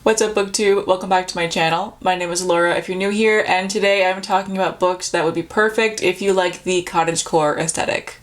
What's up, booktube? Welcome back to my channel. My name is Laura if you're new here, and today I'm talking about books that would be perfect if you like the cottagecore aesthetic.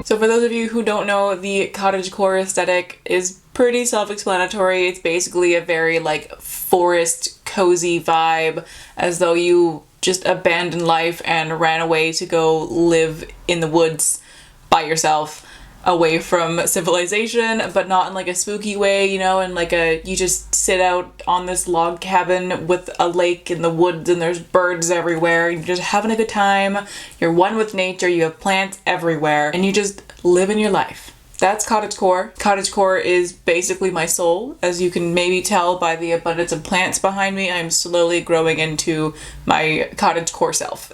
So for those of you who don't know, the cottagecore aesthetic is pretty self-explanatory. It's basically a very forest cozy vibe, as though you just abandoned life and ran away to go live in the woods by yourself, away from civilization, but not in a spooky way, and you just sit out on this log cabin with a lake in the woods and there's birds everywhere, and you're just having a good time. You're one with nature, you have plants everywhere, and you just live in your life. That's cottagecore. Cottagecore is basically my soul. As you can maybe tell by the abundance of plants behind me, I'm slowly growing into my cottagecore self.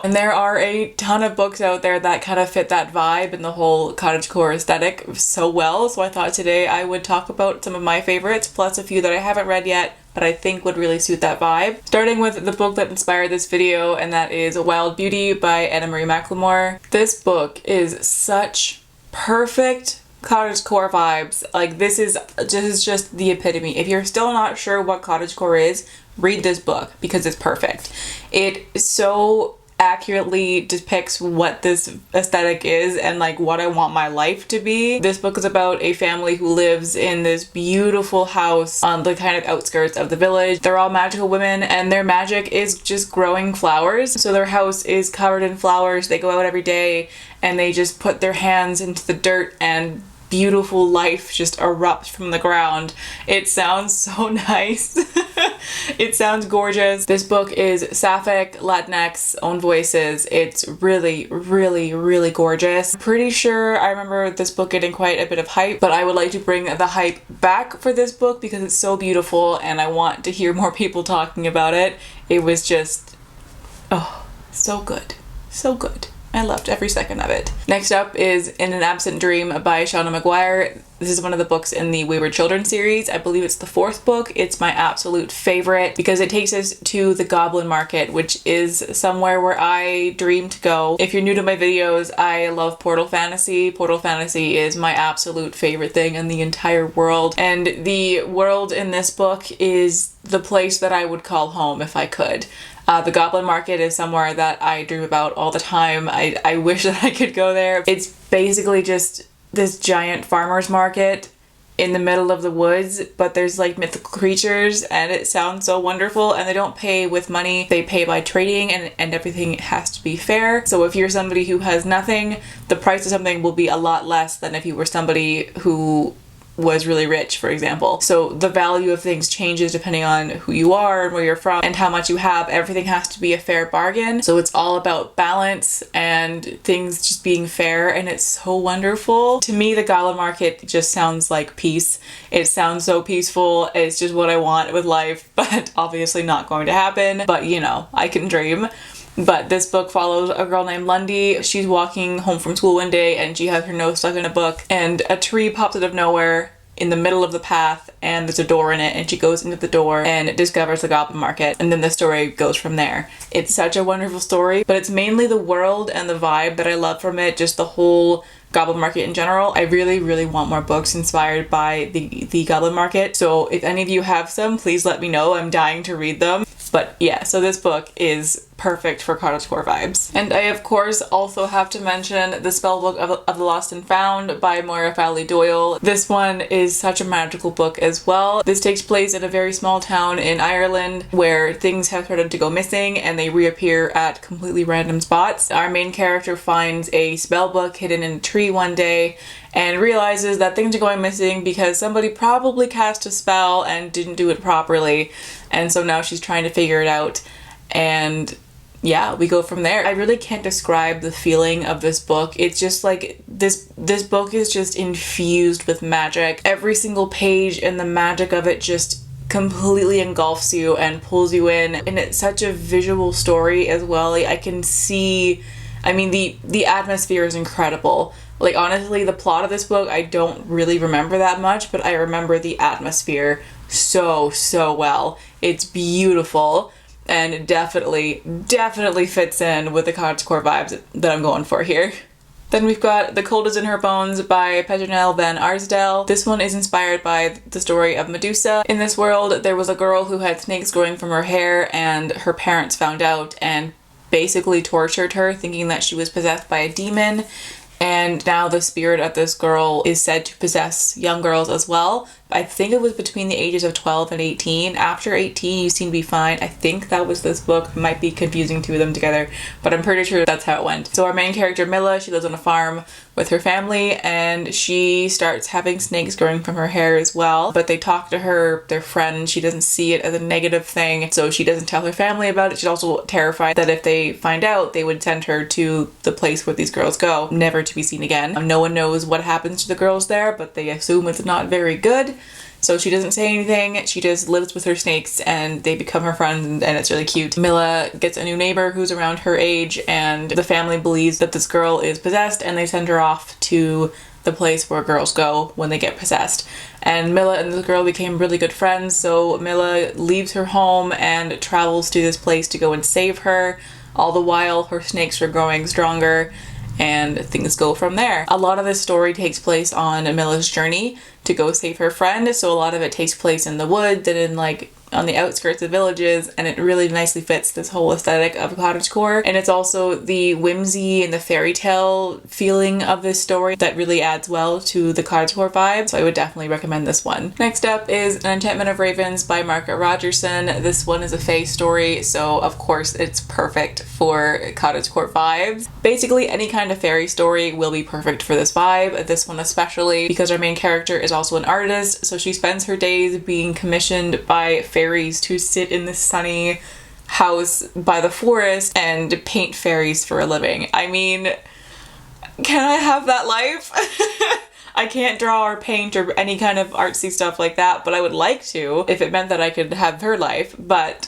And there are a ton of books out there that kind of fit that vibe and the whole cottagecore aesthetic so well, so I thought today I would talk about some of my favorites, plus a few that I haven't read yet, but I think would really suit that vibe. Starting with the book that inspired this video, and that is Wild Beauty by Anna Marie McLemore. This book is such perfect cottagecore vibes. This is just the epitome. If you're still not sure what cottagecore is, read this book because it's perfect. It so accurately depicts what this aesthetic is and what I want my life to be. This book is about a family who lives in this beautiful house on the kind of outskirts of the village. They're all magical women, and their magic is just growing flowers. So their house is covered in flowers. They go out every day and they just put their hands into the dirt and beautiful life just erupts from the ground. It sounds so nice. It sounds gorgeous. This book is sapphic, Latinx, own voices. It's really, really, really gorgeous. Pretty sure I remember this book getting quite a bit of hype, but I would like to bring the hype back for this book because it's so beautiful and I want to hear more people talking about it. It was just, oh, so good. So good. I loved every second of it. Next up is In an Absent Dream by Shauna McGuire. This is one of the books in the Wayward Children series. I believe it's the fourth book. It's my absolute favorite because it takes us to the Goblin Market, which is somewhere where I dream to go. If you're new to my videos, I love Portal Fantasy. Portal Fantasy is my absolute favorite thing in the entire world. And the world in this book is the place that I would call home if I could. The Goblin Market is somewhere that I dream about all the time. I wish that I could go there. It's basically just this giant farmer's market in the middle of the woods, but there's mythical creatures and it sounds so wonderful, and they don't pay with money. They pay by trading, and everything has to be fair. So if you're somebody who has nothing, the price of something will be a lot less than if you were somebody who was really rich, for example. So the value of things changes depending on who you are and where you're from and how much you have. Everything has to be a fair bargain. So it's all about balance and things just being fair, and it's so wonderful. To me, the Goblin Market just sounds like peace. It sounds so peaceful. It's just what I want with life, but obviously not going to happen. But I can dream. But this book follows a girl named Lundy. She's walking home from school one day and she has her nose stuck in a book, and a tree pops out of nowhere in the middle of the path and there's a door in it, and she goes into the door and discovers the Goblin Market, and then the story goes from there. It's such a wonderful story, but it's mainly the world and the vibe that I love from it, just the whole Goblin Market in general. I really, really want more books inspired by the Goblin Market, so if any of you have some, please let me know. I'm dying to read them. But yeah, so this book is perfect for cottagecore vibes. And I of course also have to mention the Spellbook of the Lost and Found by Moira Fowley-Doyle. This one is such a magical book as well. This takes place in a very small town in Ireland where things have started to go missing and they reappear at completely random spots. Our main character finds a spellbook hidden in a tree one day and realizes that things are going missing because somebody probably cast a spell and didn't do it properly. And so now she's trying to figure it out, and yeah, we go from there. I really can't describe the feeling of this book. It's just this book is just infused with magic. Every single page and the magic of it just completely engulfs you and pulls you in, and it's such a visual story as well. I can see, the atmosphere is incredible. Honestly, the plot of this book, I don't really remember that much, but I remember the atmosphere so well. It's beautiful. and definitely fits in with the cottagecore vibes that I'm going for here. Then we've got The Cold is in Her Bones by Peternelle van Arsdale. This one is inspired by the story of Medusa. In this world, there was a girl who had snakes growing from her hair, and her parents found out and basically tortured her, thinking that she was possessed by a demon. And now the spirit of this girl is said to possess young girls as well. I think it was between the ages of 12 and 18. After 18, you seem to be fine. I think that was this book. Might be confusing two of them together, but I'm pretty sure that's how it went. So our main character, Milla, she lives on a farm with her family, and she starts having snakes growing from her hair as well. But they talk to her, their friend. She doesn't see it as a negative thing, so she doesn't tell her family about it. She's also terrified that if they find out, they would send her to the place where these girls go, never to be seen again. No one knows what happens to the girls there, but they assume it's not very good. So she doesn't say anything, she just lives with her snakes and they become her friends, and it's really cute. Milla gets a new neighbor who's around her age, and the family believes that this girl is possessed, and they send her off to the place where girls go when they get possessed. And Milla and this girl became really good friends, so Milla leaves her home and travels to this place to go and save her. All the while, her snakes are growing stronger, and things go from there. A lot of this story takes place on Milla's journey to go save her friend, so a lot of it takes place in the woods and in like on the outskirts of villages, and it really nicely fits this whole aesthetic of cottagecore. And it's also the whimsy and the fairy tale feeling of this story that really adds well to the cottagecore vibe, so I would definitely recommend this one. Next up is An Enchantment of Ravens by Margaret Rogerson. This one is a fae story, so of course it's perfect for cottagecore vibes. Basically any kind of fairy story will be perfect for this vibe, this one especially because our main character is also an artist, so she spends her days being commissioned by fairies to sit in this sunny house by the forest and paint fairies for a living. I mean, can I have that life? I can't draw or paint or any kind of artsy stuff like that, but I would like to if it meant that I could have her life. But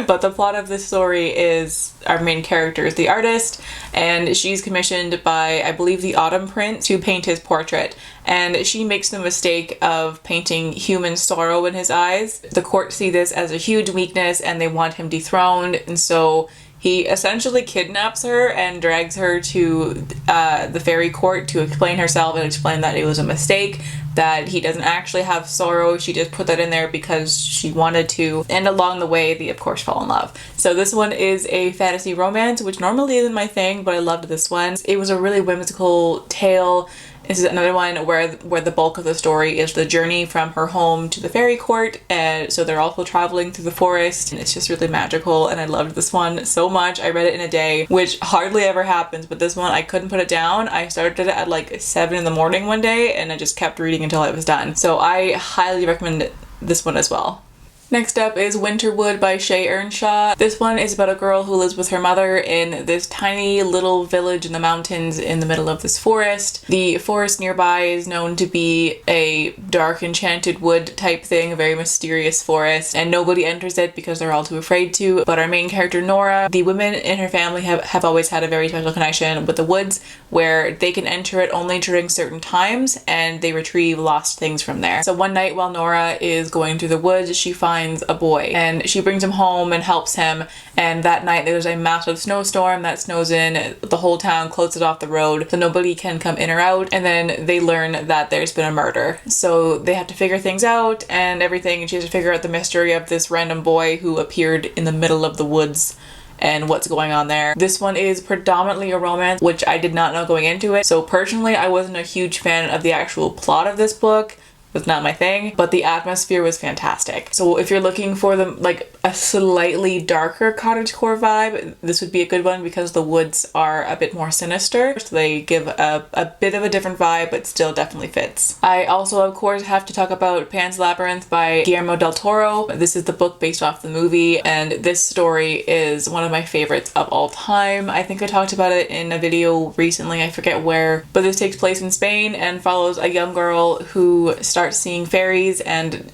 but the plot of this story is our main character is the artist, and she's commissioned by, I believe, the Autumn Prince to paint his portrait. And she makes the mistake of painting human sorrow in his eyes. The court see this as a huge weakness and they want him dethroned, and so he essentially kidnaps her and drags her to the fairy court to explain herself and explain that it was a mistake, that he doesn't actually have sorrow, she just put that in there because she wanted to. And along the way, they of course fall in love. So this one is a fantasy romance, which normally isn't my thing, but I loved this one. It was a really whimsical tale. This is another one where the bulk of the story is the journey from her home to the fairy court, and so they're also traveling through the forest, and it's just really magical, and I loved this one so much. I read it in a day, which hardly ever happens, but this one I couldn't put it down. I started it at like 7 in the morning one day, and I just kept reading until I was done. So I highly recommend this one as well. Next up is Winterwood by Shea Earnshaw. This one is about a girl who lives with her mother in this tiny little village in the mountains in the middle of this forest. The forest nearby is known to be a dark enchanted wood type thing, a very mysterious forest, and nobody enters it because they're all too afraid to. But our main character Nora, the women in her family have always had a very special connection with the woods, where they can enter it only during certain times and they retrieve lost things from there. So one night while Nora is going through the woods, she finds a boy and she brings him home and helps him, and that night there's a massive snowstorm that snows in, the whole town closes off the road so nobody can come in or out, and then they learn that there's been a murder, so they have to figure things out and everything, and she has to figure out the mystery of this random boy who appeared in the middle of the woods and what's going on there. This one is predominantly a romance, which I did not know going into it, so personally I wasn't a huge fan of the actual plot of this book. Was not my thing, but the atmosphere was fantastic. So if you're looking for a slightly darker cottagecore vibe, this would be a good one because the woods are a bit more sinister. So they give a bit of a different vibe, but still definitely fits. I also, of course, have to talk about Pan's Labyrinth by Guillermo del Toro. This is the book based off the movie, and this story is one of my favorites of all time. I think I talked about it in a video recently, I forget where, but this takes place in Spain and follows a young girl who starts seeing fairies and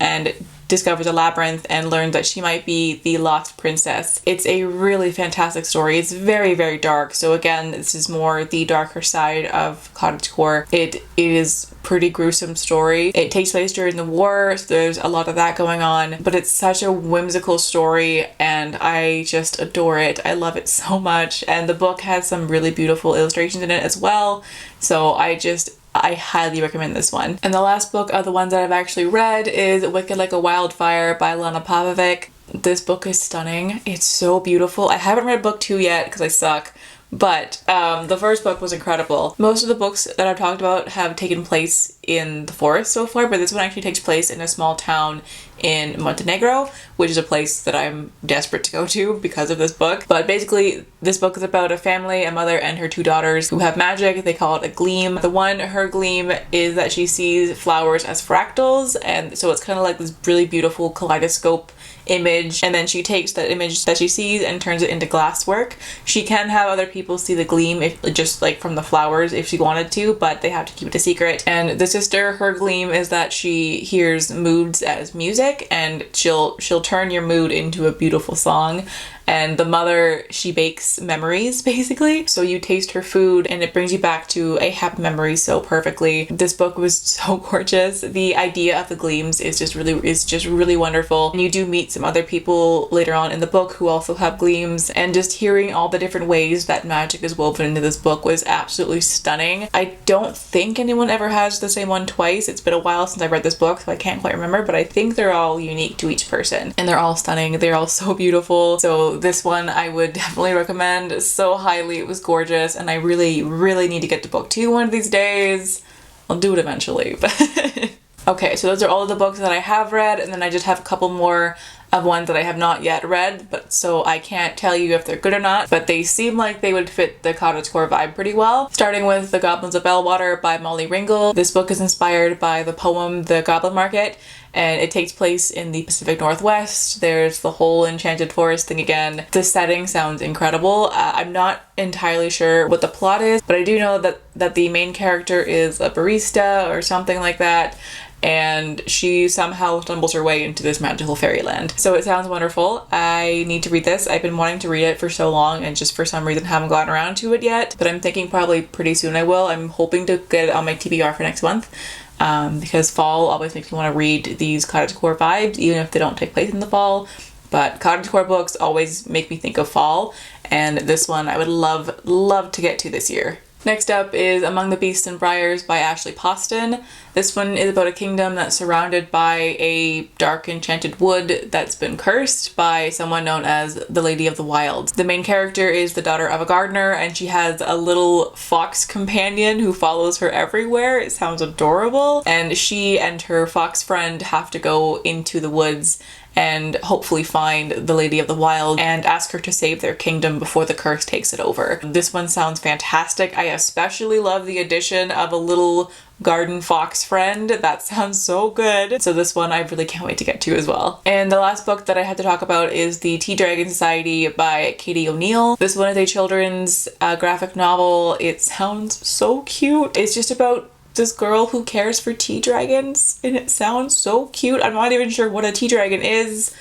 discovers a labyrinth and learns that she might be the lost princess. It's a really fantastic story. It's very, very dark. So again, this is more the darker side of Cottagecore. It is pretty gruesome story. It takes place during the war, so there's a lot of that going on, but it's such a whimsical story and I just adore it. I love it so much, and the book has some really beautiful illustrations in it as well, so I highly recommend this one. And the last book of the ones that I've actually read is Wicked Like a Wildfire by Lana Popovic. This book is stunning. It's so beautiful. I haven't read book 2 yet because I suck, but the first book was incredible. Most of the books that I've talked about have taken place in the forest so far, but this one actually takes place in a small town in Montenegro, which is a place that I'm desperate to go to because of this book. But basically, this book is about a family, a mother and her 2 daughters who have magic. They call it a gleam. Her gleam is that she sees flowers as fractals, and so it's kind of like this really beautiful kaleidoscope image, and then she takes that image that she sees and turns it into glasswork. She can have other people see the gleam, if just like from the flowers, if she wanted to, but they have to keep it a secret. And the sister, her gleam is that she hears moods as music, and she'll turn your mood into a beautiful song. And the mother, she bakes memories, basically. So you taste her food and it brings you back to a happy memory so perfectly. This book was so gorgeous. The idea of the gleams is just really wonderful. And you do meet some other people later on in the book who also have gleams. And just hearing all the different ways that magic is woven into this book was absolutely stunning. I don't think anyone ever has the same one twice. It's been a while since I read this book, so I can't quite remember, but I think they're all unique to each person. And they're all stunning. They're all so beautiful. So this one I would definitely recommend so highly. It was gorgeous, and I really, really need to get to book 2 one of these days. I'll do it eventually, but okay, so those are all of the books that I have read, and then I just have a couple more of ones that I have not yet read, but so I can't tell you if they're good or not, but they seem like they would fit the Cottagecore vibe pretty well. Starting with The Goblins of Bellwater by Molly Ringle. This book is inspired by the poem The Goblin Market, and it takes place in the Pacific Northwest. There's the whole enchanted forest thing again. The setting sounds incredible. I'm not entirely sure what the plot is, but I do know that the main character is a barista or something like that, and she somehow stumbles her way into this magical fairyland. So it sounds wonderful. I need to read this. I've been wanting to read it for so long and just for some reason haven't gotten around to it yet, but I'm thinking probably pretty soon I will. I'm hoping to get it on my TBR for next month. Because fall always makes me want to read these Cottagecore vibes, even if they don't take place in the fall. But Cottagecore books always make me think of fall, and this one I would love to get to this year. Next up is Among the Beasts and Briars by Ashley Poston. This one is about a kingdom that's surrounded by a dark enchanted wood that's been cursed by someone known as the Lady of the Wilds. The main character is the daughter of a gardener, and she has a little fox companion who follows her everywhere. It sounds adorable. And she and her fox friend have to go into the woods and hopefully find the Lady of the Wild and ask her to save their kingdom before the curse takes it over. This one sounds fantastic. I especially love the addition of a little garden fox friend. That sounds so good. So this one I really can't wait to get to as well. And the last book that I had to talk about is The Tea Dragon Society by Katie O'Neill. This one is a children's graphic novel. It sounds so cute. It's just about this girl who cares for tea dragons, and it sounds so cute. I'm not even sure what a tea dragon is,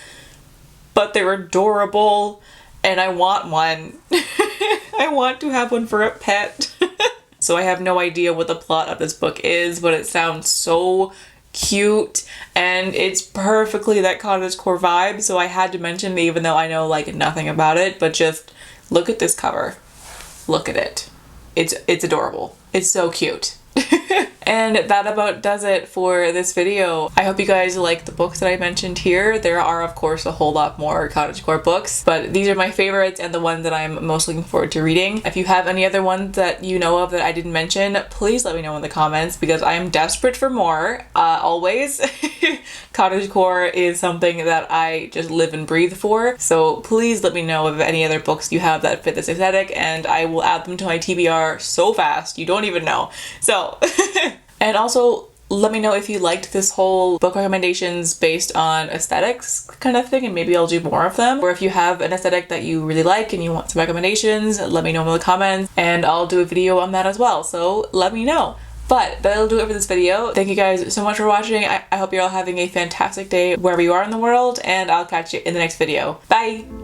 but they're adorable and I want one. I want to have one for a pet. So I have no idea what the plot of this book is, but it sounds so cute and it's perfectly that Cottagecore vibe, so I had to mention it even though I know like nothing about it. But just look at this cover. Look at it. It's adorable. It's so cute. And that about does it for this video. I hope you guys like the books that I mentioned here. There are of course a whole lot more Cottagecore books, but these are my favorites and the ones that I'm most looking forward to reading. If you have any other ones that you know of that I didn't mention, please let me know in the comments because I am desperate for more, always. Cottagecore is something that I just live and breathe for, so please let me know of any other books you have that fit this aesthetic and I will add them to my TBR so fast you don't even know. So and also let me know if you liked this whole book recommendations based on aesthetics kind of thing, and maybe I'll do more of them. Or if you have an aesthetic that you really like and you want some recommendations, let me know in the comments and I'll do a video on that as well. So let me know. But that'll do it for this video. Thank you guys so much for watching. I hope you're all having a fantastic day wherever you are in the world, and I'll catch you in the next video. Bye!